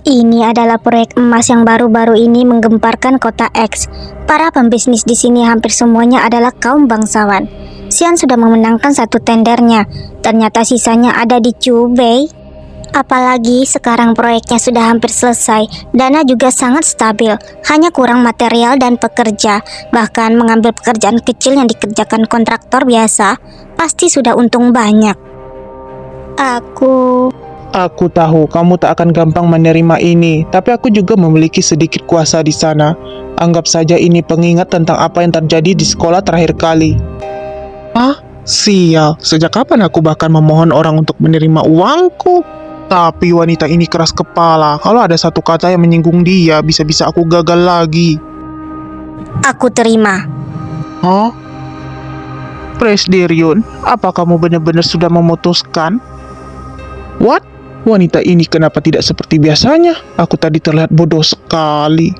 Ini adalah proyek emas yang baru-baru ini menggemparkan kota X. Para pembisnis di sini hampir semuanya adalah kaum bangsawan. Xian sudah memenangkan satu tendernya, ternyata sisanya ada di Chubei. Apalagi sekarang proyeknya sudah hampir selesai, dana juga sangat stabil, hanya kurang material dan pekerja. Bahkan mengambil pekerjaan kecil yang dikerjakan kontraktor biasa, pasti sudah untung banyak. Aku tahu kamu tak akan gampang menerima ini, tapi aku juga memiliki sedikit kuasa di sana. Anggap saja ini pengingat tentang apa yang terjadi di sekolah terakhir kali. Hah? Sial, sejak kapan aku bahkan memohon orang untuk menerima uangku? Tapi wanita ini keras kepala. Kalau ada satu kata yang menyinggung dia, bisa-bisa aku gagal lagi. Aku terima. Hah? Presdirion, apa kamu benar-benar sudah memutuskan? What? Wanita ini kenapa tidak seperti biasanya? Aku tadi terlihat bodoh sekali.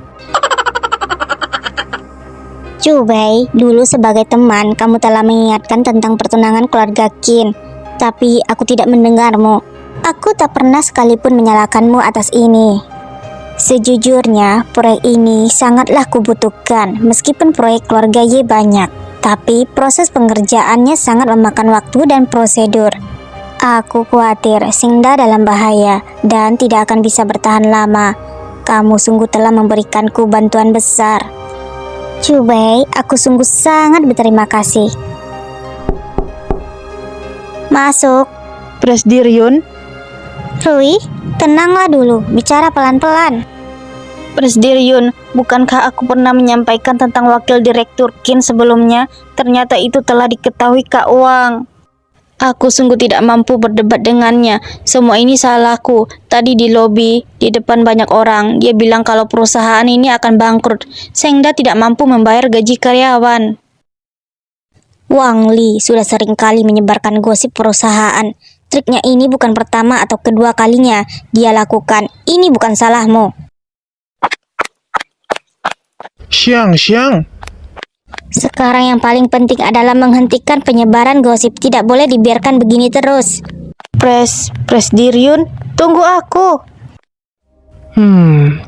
Chubei, dulu sebagai teman, kamu telah mengingatkan tentang pertunangan keluarga Qin. Tapi aku tidak mendengarmu. Aku tak pernah sekalipun menyalahkanmu atas ini. Sejujurnya, proyek ini sangatlah kubutuhkan, meskipun proyek keluarga Ye banyak. Tapi proses pengerjaannya sangat memakan waktu dan prosedur. Aku khawatir Xingda dalam bahaya dan tidak akan bisa bertahan lama. Kamu sungguh telah memberikanku bantuan besar. Chubei, aku sungguh sangat berterima kasih. Masuk. Presdirion, Rui, tenanglah dulu, bicara pelan-pelan. Presdirion, bukankah aku pernah menyampaikan tentang wakil direktur Qin sebelumnya? Ternyata itu telah diketahui Kak Wang. Aku sungguh tidak mampu berdebat dengannya. Semua ini salahku. Tadi di lobi, di depan banyak orang, dia bilang kalau perusahaan ini akan bangkrut. Sengda tidak mampu membayar gaji karyawan. Wang Li sudah sering kali menyebarkan gosip perusahaan. Triknya ini bukan pertama atau kedua kalinya dia lakukan. Ini bukan salahmu. Xiang. Sekarang yang paling penting adalah menghentikan penyebaran gosip. Tidak boleh dibiarkan begini terus. Presdirion, tunggu aku.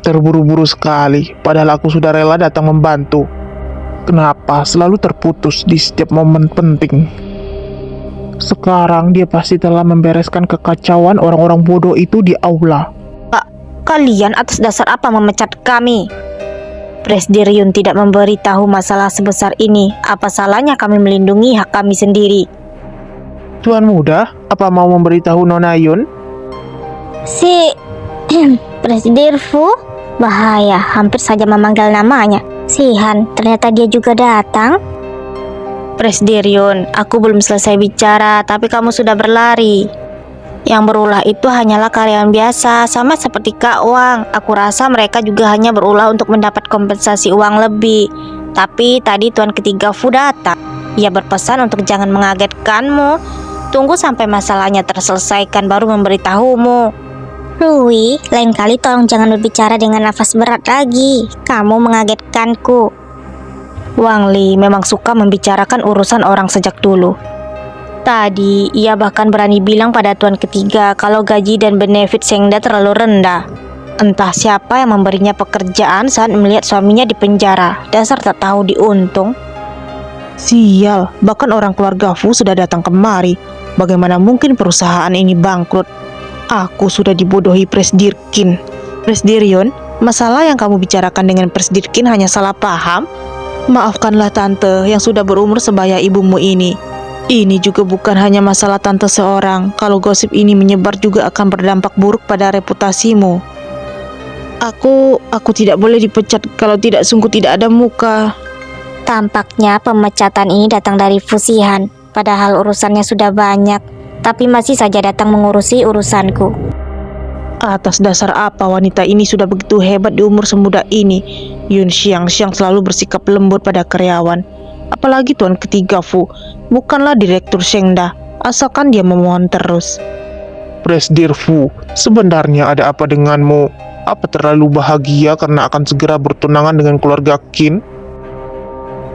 Terburu-buru sekali. Padahal aku sudah rela datang membantu. Kenapa selalu terputus di setiap momen penting? Sekarang dia pasti telah membereskan kekacauan orang-orang bodoh itu di aula. Kalian atas dasar apa memecat kami? Presdirion tidak memberitahu masalah sebesar ini. Apa salahnya kami melindungi hak kami sendiri? Tuan muda, apa mau memberitahu Nona Yun? Si Presiden Fu? Bahaya, hampir saja memanggil namanya. Sihan, ternyata dia juga datang. Presdirion, aku belum selesai bicara, tapi kamu sudah berlari. Yang berulah itu hanyalah karyawan biasa, sama seperti Kak Wang. Aku rasa mereka juga hanya berulah untuk mendapat kompensasi uang lebih. Tapi tadi Tuan ketiga Fu datang. Ia berpesan untuk jangan mengagetkanmu. Tunggu sampai masalahnya terselesaikan baru memberitahumu. Rui, lain kali tolong jangan berbicara dengan nafas berat lagi. Kamu mengagetkanku. Wang Li memang suka membicarakan urusan orang sejak dulu. Tadi, ia bahkan berani bilang pada tuan ketiga kalau gaji dan benefit Sengda terlalu rendah. Entah siapa yang memberinya pekerjaan saat melihat suaminya di penjara. Dasar tak tahu diuntung. Sial, bahkan orang keluarga Fu sudah datang kemari. Bagaimana mungkin perusahaan ini bangkrut? Aku sudah dibodohi Presdirkin. Presdirion, masalah yang kamu bicarakan dengan Presdirkin hanya salah paham? Maafkanlah tante yang sudah berumur sebaya ibumu ini. Ini juga bukan hanya masalah tante seorang. Kalau gosip ini menyebar juga akan berdampak buruk pada reputasimu. Aku tidak boleh dipecat kalau tidak sungguh tidak ada muka. Tampaknya pemecatan ini datang dari Fusihan. Padahal urusannya sudah banyak, tapi masih saja datang mengurusi urusanku. Atas dasar apa wanita ini sudah begitu hebat di umur semuda ini? Yun Xiang selalu bersikap lembut pada karyawan. Apalagi tuan ketiga Fu, bukanlah direktur Shengda, asalkan dia memohon terus. Presdir Fu, sebenarnya ada apa denganmu? Apa terlalu bahagia karena akan segera bertunangan dengan keluarga Qin?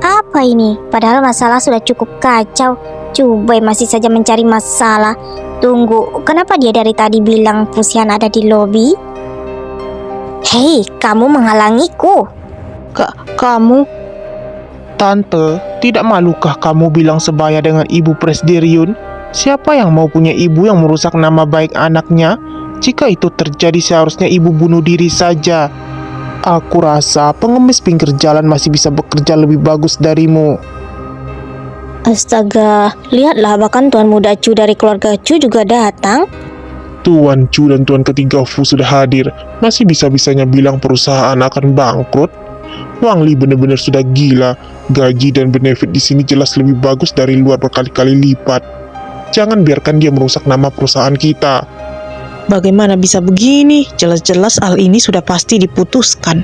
Apa ini? Padahal masalah sudah cukup kacau. Chubei masih saja mencari masalah. Tunggu, kenapa dia dari tadi bilang Fusihan ada di lobi? Hei, kamu menghalangiku. Kamu? Tante, tidak malukah kamu bilang sebaya dengan Ibu Presbyterian? Siapa yang mau punya ibu yang merusak nama baik anaknya? Jika itu terjadi seharusnya ibu bunuh diri saja. Aku rasa pengemis pinggir jalan masih bisa bekerja lebih bagus darimu. Astaga, lihatlah bahkan Tuan Muda Chu dari keluarga Chu juga datang. Tuan Chu dan Tuan Ketiga Fu sudah hadir. Masih bisa-bisanya bilang perusahaan akan bangkrut. Wang Li benar-benar sudah gila. Gaji dan benefit di sini jelas lebih bagus dari luar berkali-kali lipat. Jangan biarkan dia merusak nama perusahaan kita. Bagaimana bisa begini? Jelas-jelas hal ini sudah pasti diputuskan.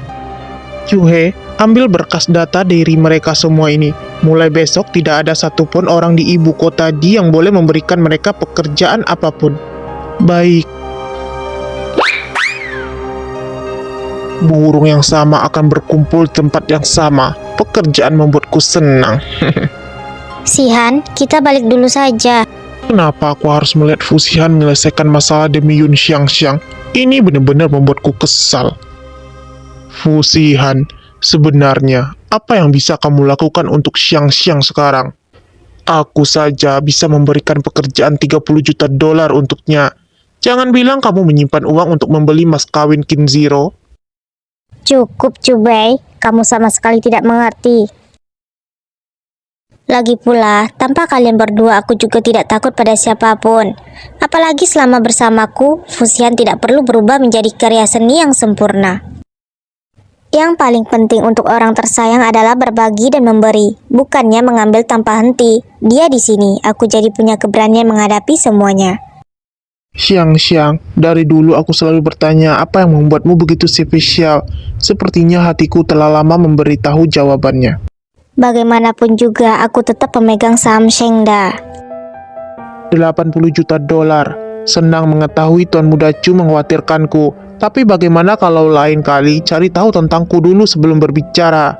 Cuhe, ambil berkas data dari mereka semua ini. Mulai besok tidak ada satupun orang di ibu kota Di yang boleh memberikan mereka pekerjaan apapun. Baik. Burung yang sama akan berkumpul di tempat yang sama. Pekerjaan membuatku senang. Sihan, kita balik dulu saja. Kenapa aku harus melihat Fusihan menyelesaikan masalah demi Yun Xiangxiang? Ini benar-benar membuatku kesal. Fusihan, sebenarnya apa yang bisa kamu lakukan untuk Xiangxiang sekarang? Aku saja bisa memberikan pekerjaan 30 juta dolar untuknya. Jangan bilang kamu menyimpan uang untuk membeli mas kawin Qin Zero. Cukup, Cubei. Kamu sama sekali tidak mengerti. Lagi pula, tanpa kalian berdua aku juga tidak takut pada siapapun. Apalagi selama bersamaku, Fusihan tidak perlu berubah menjadi karya seni yang sempurna. Yang paling penting untuk orang tersayang adalah berbagi dan memberi, bukannya mengambil tanpa henti. Dia di sini, aku jadi punya keberanian menghadapi semuanya. Xiangxiang, dari dulu aku selalu bertanya apa yang membuatmu begitu spesial. Sepertinya hatiku telah lama memberitahu jawabannya. Bagaimanapun juga, aku tetap pemegang saham Shengda. 80 juta dolar. Senang mengetahui Tuan Muda Chu mengkhawatirkanku. Tapi bagaimana kalau lain kali cari tahu tentangku dulu sebelum berbicara?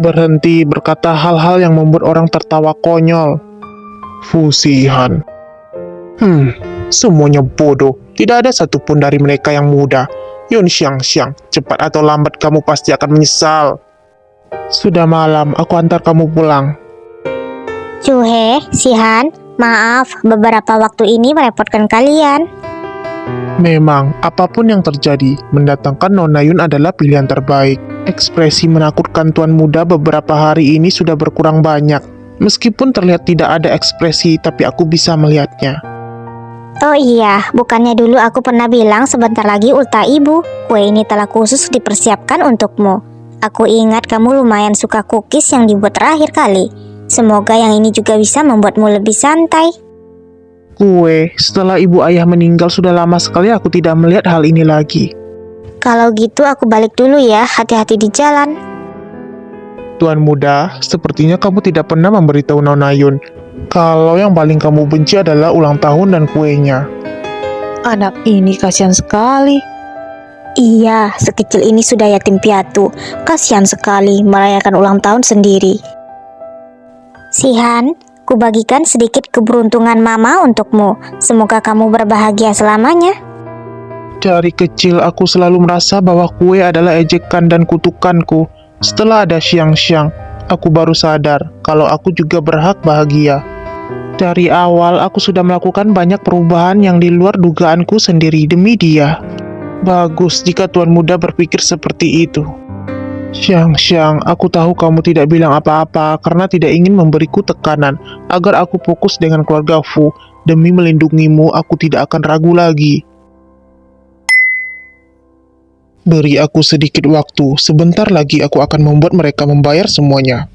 Berhenti berkata hal-hal yang membuat orang tertawa konyol. Fusihan. Semuanya bodoh. Tidak ada satupun dari mereka yang muda. Yun Xiangxiang, cepat atau lambat kamu pasti akan menyesal. Sudah malam, aku antar kamu pulang. Cuhe, Sihan, maaf, beberapa waktu ini merepotkan kalian. Memang, apapun yang terjadi, mendatangkan Nona Yun adalah pilihan terbaik. Ekspresi menakutkan Tuan Muda beberapa hari ini sudah berkurang banyak. Meskipun terlihat tidak ada ekspresi, tapi aku bisa melihatnya. Oh iya, bukannya dulu aku pernah bilang sebentar lagi ulta ibu. Kue ini telah khusus dipersiapkan untukmu. Aku ingat kamu lumayan suka cookies yang dibuat terakhir kali. Semoga yang ini juga bisa membuatmu lebih santai. Kue, setelah ibu ayah meninggal sudah lama sekali aku tidak melihat hal ini lagi. Kalau gitu aku balik dulu ya, hati-hati di jalan. Tuan Muda, sepertinya kamu tidak pernah memberitahu Nona Yun kalau yang paling kamu benci adalah ulang tahun dan kuenya. Anak ini kasihan sekali. Iya, sekecil ini sudah yatim piatu. Kasihan sekali merayakan ulang tahun sendiri. Sihan, kubagikan sedikit keberuntungan mama untukmu. Semoga kamu berbahagia selamanya. Dari kecil aku selalu merasa bahwa kue adalah ejekan dan kutukanku. Setelah ada Xiangxiang, aku baru sadar kalau aku juga berhak bahagia. Dari awal aku sudah melakukan banyak perubahan yang di luar dugaanku sendiri demi dia. Bagus jika Tuan Muda berpikir seperti itu. Xiangxiang, aku tahu kamu tidak bilang apa-apa karena tidak ingin memberiku tekanan agar aku fokus dengan keluarga Fu. Demi melindungimu, aku tidak akan ragu lagi. Beri aku sedikit waktu, sebentar lagi aku akan membuat mereka membayar semuanya.